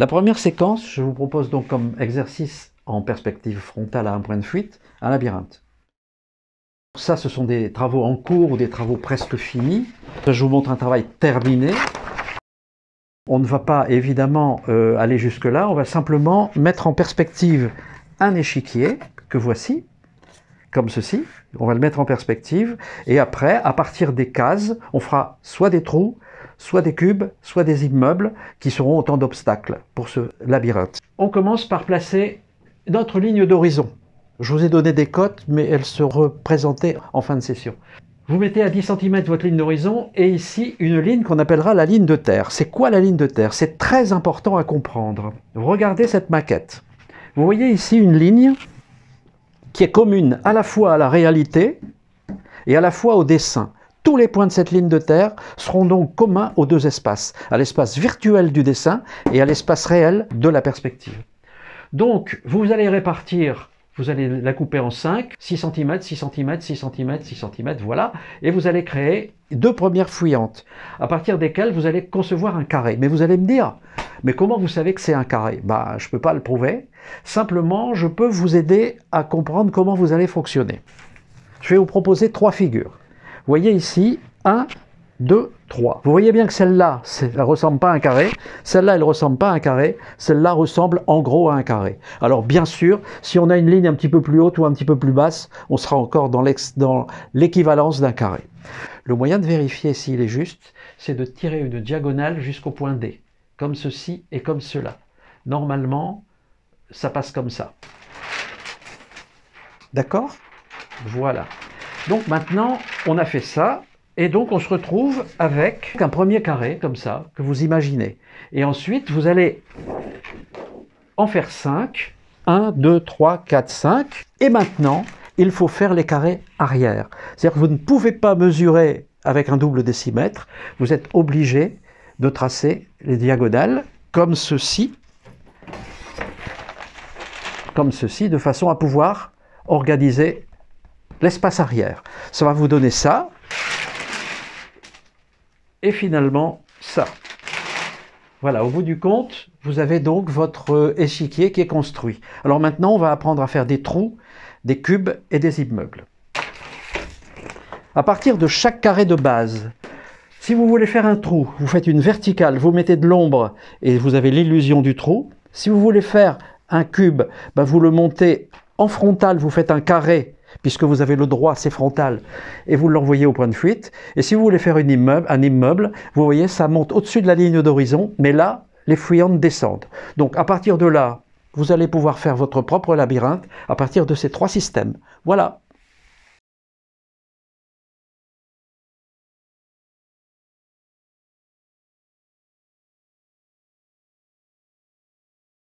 La première séquence, je vous propose donc comme exercice en perspective frontale à un point de fuite, un labyrinthe. Ça, ce sont des travaux en cours ou des travaux presque finis. Je vous montre un travail terminé. On ne va pas évidemment aller jusque-là, on va simplement mettre en perspective un échiquier que voici, comme ceci. On va le mettre en perspective et après, à partir des cases, on fera soit des trous, soit des cubes, soit des immeubles qui seront autant d'obstacles pour ce labyrinthe. On commence par placer notre ligne d'horizon. Je vous ai donné des cotes, mais elles se représentaient en fin de session. Vous mettez à 10 cm votre ligne d'horizon et ici une ligne qu'on appellera la ligne de terre. C'est quoi la ligne de terre? C'est très important à comprendre. Regardez cette maquette. Vous voyez ici une ligne qui est commune à la fois à la réalité et à la fois au dessin. Tous les points de cette ligne de terre seront donc communs aux deux espaces, à l'espace virtuel du dessin et à l'espace réel de la perspective. Donc, vous allez répartir, vous allez la couper en 5, 6 cm, 6 cm, 6 cm, 6 cm, voilà, et vous allez créer deux premières fuyantes, à partir desquelles vous allez concevoir un carré. Mais vous allez me dire, mais comment vous savez que c'est un carré? Je ne peux pas le prouver, simplement je peux vous aider à comprendre comment vous allez fonctionner. Je vais vous proposer trois figures. Vous voyez ici, 1, 2, 3. Vous voyez bien que celle-là, elle ne ressemble pas à un carré, celle-là, elle ne ressemble pas à un carré, celle-là ressemble en gros à un carré. Alors bien sûr, si on a une ligne un petit peu plus haute ou un petit peu plus basse, on sera encore dans l'équivalence d'un carré. Le moyen de vérifier s'il est juste, c'est de tirer une diagonale jusqu'au point D, comme ceci et comme cela. Normalement, ça passe comme ça. D'accord? Voilà. Donc maintenant, on a fait ça. Et donc, on se retrouve avec un premier carré, comme ça, que vous imaginez. Et ensuite, vous allez en faire 5. 1, 2, 3, 4, 5. Et maintenant, il faut faire les carrés arrière. C'est-à-dire que vous ne pouvez pas mesurer avec un double décimètre. Vous êtes obligé de tracer les diagonales comme ceci, de façon à pouvoir organiser l'espace arrière. Ça va vous donner ça. Et finalement, ça. Voilà, au bout du compte, vous avez donc votre échiquier qui est construit. Alors maintenant, on va apprendre à faire des trous, des cubes et des immeubles. À partir de chaque carré de base, si vous voulez faire un trou, vous faites une verticale, vous mettez de l'ombre et vous avez l'illusion du trou. Si vous voulez faire un cube, vous le montez en frontal, vous faites un carré, puisque vous avez le droit, c'est frontal, et vous l'envoyez au point de fuite. Et si vous voulez faire un immeuble, vous voyez, ça monte au-dessus de la ligne d'horizon, mais là, les fuyantes descendent. Donc à partir de là, vous allez pouvoir faire votre propre labyrinthe à partir de ces trois systèmes. Voilà.